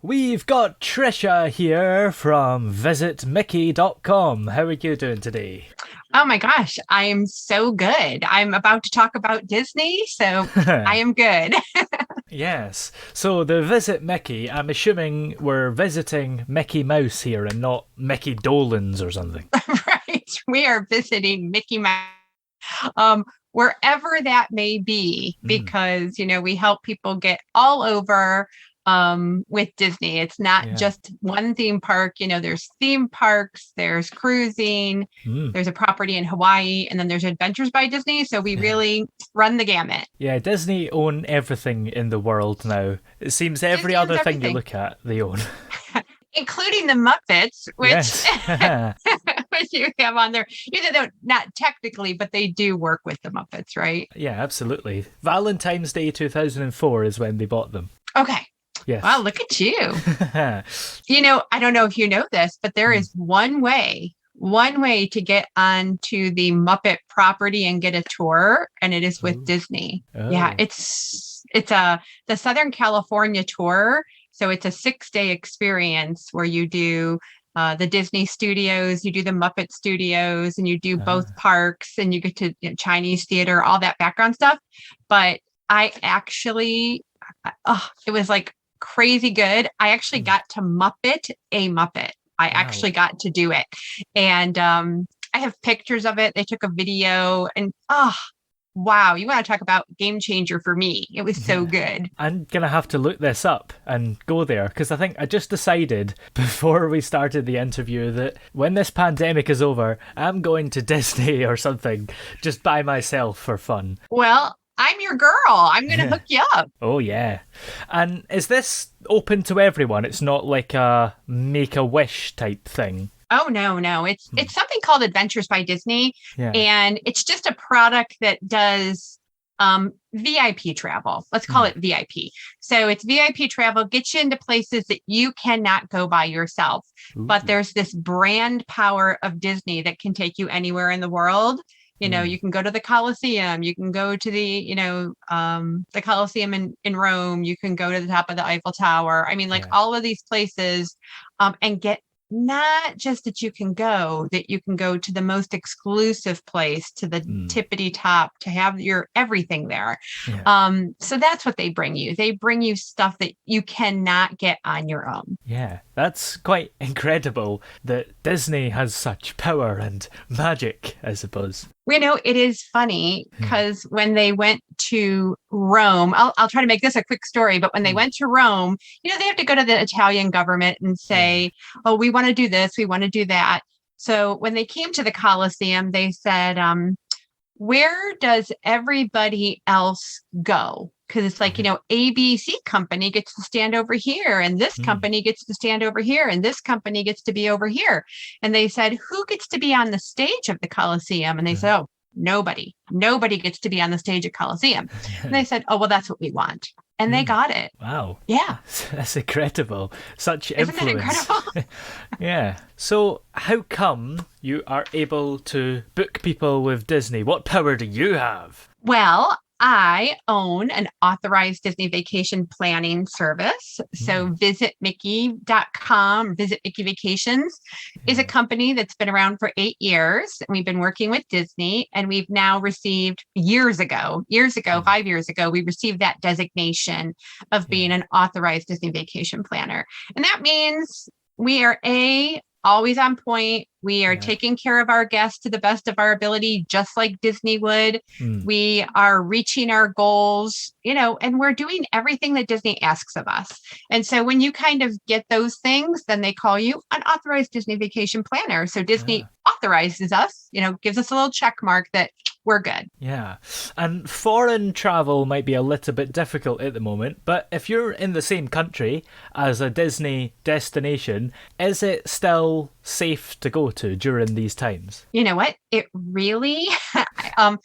We've got Tricia here from visitmickey.com. How are you doing today? Oh my gosh, I am so good. I'm about to talk about Disney, so I am good. Yes. So the Visit Mickey, I'm assuming we're visiting Mickey Mouse here and not Mickey Dolenz or something. Right. We are visiting Mickey Mouse, wherever that may be, Mm, because, we help people get all over with Disney. It's not yeah. just one theme park. There's theme parks, there's cruising, Mm, there's a property in Hawaii, and then there's Adventures by Disney. So we yeah. really run the gamut. Yeah, Disney own everything in the world now. It seems every Disney owns other thing you everything, look at, they own. including the Muppets, which Yes. which you have on there. Even though not technically, but they do work with the Muppets, right? Yeah, absolutely. Valentine's Day 2004 is when they bought them. Okay. Wow, Yes. look at you. Mm, I don't know if you know this, but there is one way to get onto the Muppet property and get a tour, and it is with oh. Disney. Yeah, Oh. it's the Southern California tour. So it's a 6-day experience where you do the Disney studios, you do the Muppet studios, and you do both Ah. parks, and you get to Chinese theater, all that background stuff. But I actually, oh, it was like crazy good. I actually Mm, got to Muppet a Muppet. I wow. actually got to do it. And I have pictures of it. They took a video and wow, you want to talk about game changer for me. It was so Yeah. good. I'm gonna have to look this up and go there because I think I just decided before we started the interview that when this pandemic is over, I'm going to Disney or something just by myself for fun. Well, I'm your girl. I'm going to hook you up. Oh, yeah. And is this open to everyone? It's not like a make a wish type thing. Oh no, no. It's Hmm. it's something called Adventures by Disney, Yeah. and it's just a product that does VIP travel. Let's call Hmm. it VIP. So it's VIP travel, gets you into places that you cannot go by yourself. But Ooh. there's this brand power of Disney that can take you anywhere in the world. Hmm. You can go to the Colosseum, you can go to the Colosseum in Rome, you can go to the top of the Eiffel Tower. I mean, like Yeah. all of these places, and get not just that you can go to the most exclusive place, to the Hmm. tippity top, to have your everything there. Yeah. So that's what they bring you. They bring you stuff that you cannot get on your own. Yeah. That's quite incredible that Disney has such power and magic, I suppose. It is funny Hmm. because when they went to Rome, I'll try to make this a quick story, but when they Hmm. went to Rome, they have to go to the Italian government and Yeah. say, oh, we want to do this, we want to do that. So when they came to the Colosseum, they said, where does everybody else go? Because it's like, ABC company gets to stand over here, and this Hmm. company gets to stand over here, and this company gets to be over here. And they said, who gets to be on the stage of the Coliseum? And they said, oh, nobody. Nobody gets to be on the stage at Coliseum. And they said, oh, well, that's what we want. And they Hmm. got it. Wow. Yeah. That's incredible. Such Isn't that influence. incredible? Yeah. So, how come you are able to book people with Disney? What power do you have? Well, I own an authorized Disney vacation planning service. Hmm. So visitmickey.com, Visit Mickey Vacations is a Yeah. company that's been around for 8 years. And we've been working with Disney, and we've now received years ago, Hmm. 5 years ago, we received that designation of being Yeah. an authorized Disney vacation planner. And that means we are always on point. We are Yeah. taking care of our guests to the best of our ability, just like Disney would. Hmm. We are reaching our goals, and we're doing everything that Disney asks of us. And so when you kind of get those things, then they call you an authorized Disney vacation planner. So Disney Ah. authorizes us, gives us a little check mark that we're good. Yeah. And foreign travel might be a little bit difficult at the moment, but if you're in the same country as a Disney destination, is it still safe to go to during these times? You know what? It really, um,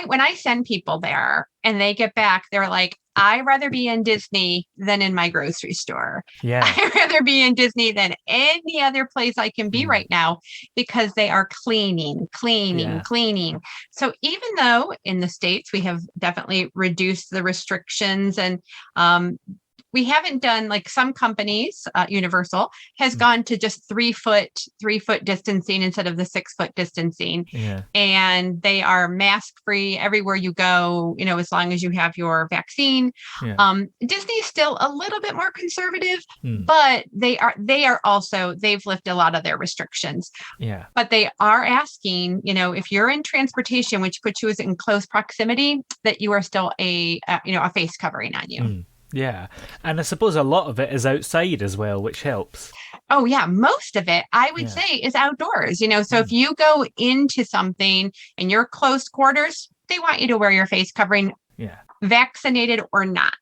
when I send people there and they get back, they're like, I'd rather be in Disney than in my grocery store. Yeah. I'd rather be in Disney than any other place I can be Hmm. right now, because they are cleaning, cleaning, Yeah. cleaning. So even though in the States we have definitely reduced the restrictions, and um, we haven't done like some companies, Universal has gone to just 3 foot distancing instead of the 6 foot distancing. Yeah. And they are mask free everywhere you go, as long as you have your vaccine. Yeah. Disney's still a little bit more conservative, Hmm. but they've lifted a lot of their restrictions. Yeah. But they are asking, if you're in transportation, which puts you in close proximity, that you are still a face covering on you. Hmm. Yeah. And I suppose a lot of it is outside as well, which helps. Oh, yeah. Most of it, I would Yeah. say, is outdoors. So if you go into something in your close quarters, they want you to wear your face covering, Yeah. vaccinated or not.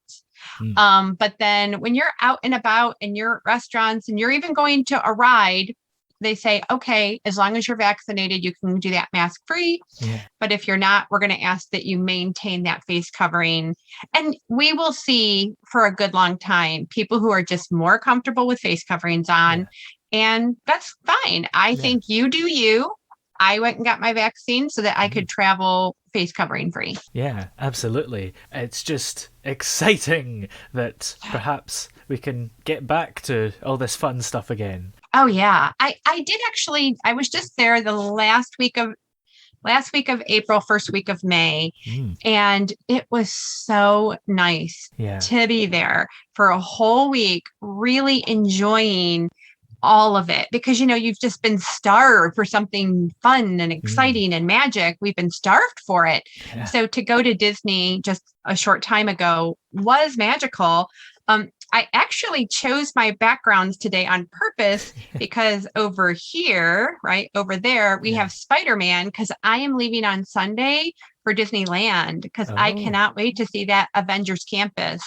But then when you're out and about and you're at restaurants and you're even going to a ride, they say, okay, as long as you're vaccinated, you can do that mask free. Yeah. But if you're not, we're going to ask that you maintain that face covering. And we will see for a good long time people who are just more comfortable with face coverings on. Yeah. And that's fine. I think you do you. I went and got my vaccine so that I could travel face covering free. Yeah, absolutely. It's just exciting that perhaps we can get back to all this fun stuff again. Oh yeah. I did actually, I was just there the last week of April, first week of May. And it was so nice to be there for a whole week, really enjoying all of it, because you've just been starved for something fun and exciting and magic. We've been starved for it. So to go to Disney just a short time ago was magical. I actually chose my backgrounds today on purpose because over here, right over there, we have Spider-Man, because I am leaving on Sunday for Disneyland, because I cannot wait to see that Avengers campus,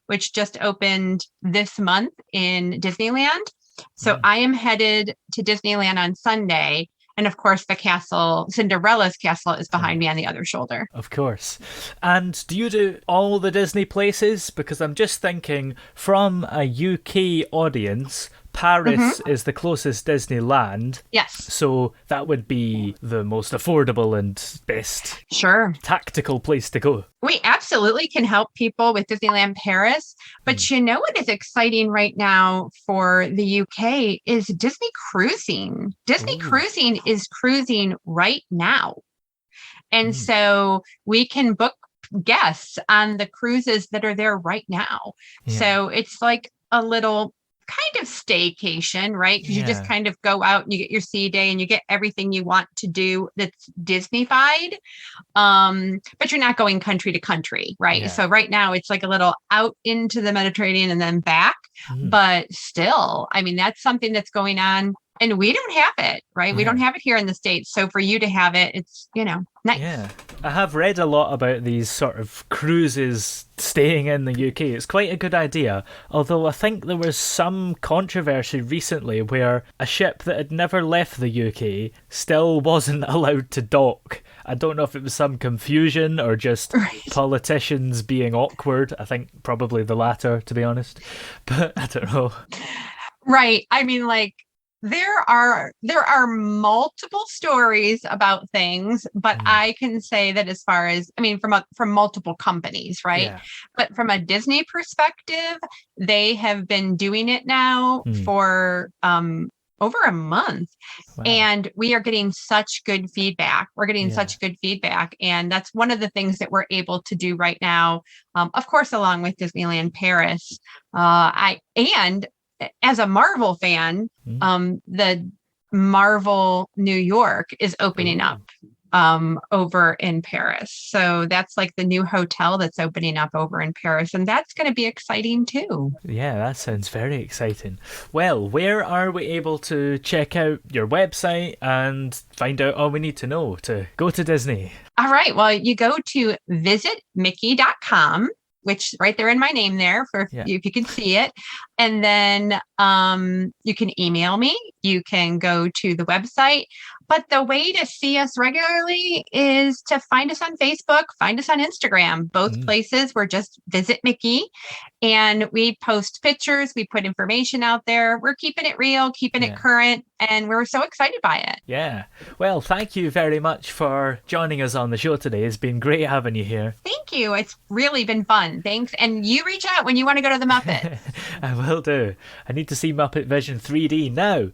which just opened this month in Disneyland. So I am headed to Disneyland on Sunday. And of course, the castle, Cinderella's castle, is behind me on the other shoulder. Of course. And do you do all the Disney places? Because I'm just thinking, from a UK audience, Paris is the closest Disneyland. Yes. So that would be the most affordable and best tactical place to go. We absolutely can help people with Disneyland Paris. But what is exciting right now for the UK is Disney Cruising. Disney Cruising is cruising right now. And so we can book guests on the cruises that are there right now. So it's like a little kind of staycation, right? Because you just kind of go out and you get your sea day and you get everything you want to do that's Disney-fied. But you're not going country to country, right? So right now it's like a little out into the Mediterranean and then back. But still, I mean, that's something that's going on. And we don't have it, right? We don't have it here in the States. So for you to have it, it's, nice. Yeah. I have read a lot about these sort of cruises staying in the UK. It's quite a good idea. Although I think there was some controversy recently where a ship that had never left the UK still wasn't allowed to dock. I don't know if it was some confusion or just politicians being awkward. I think probably the latter, to be honest. But I don't know. Right. I mean, like, there are multiple stories about things, but I can say that as far as, I mean, from multiple companies, right? Yeah. But from a Disney perspective, they have been doing it now for over a month. Wow. And we are getting such good feedback. We're getting such good feedback. And that's one of the things that we're able to do right now. Of course, along with Disneyland Paris. And as a Marvel fan, the Marvel New York is opening up over in Paris. So that's like the new hotel that's opening up over in Paris. And that's going to be exciting too. Yeah, that sounds very exciting. Well, where are we able to check out your website and find out all we need to know to go to Disney? All right. Well, you go to visitmickey.com. Which right there in my name there for if you can see it. And then you can email me. You can go to the website. But the way to see us regularly is to find us on Facebook, find us on Instagram. Both places, we're just Visit Mickey. And we post pictures. We put information out there. We're keeping it real, keeping it current. And we're so excited by it. Yeah. Well, thank you very much for joining us on the show today. It's been great having you here. Thank you. It's really been fun. Vision. Thanks. And you reach out when you want to go to the Muppets. I will do. I need to see Muppet Vision 3D now.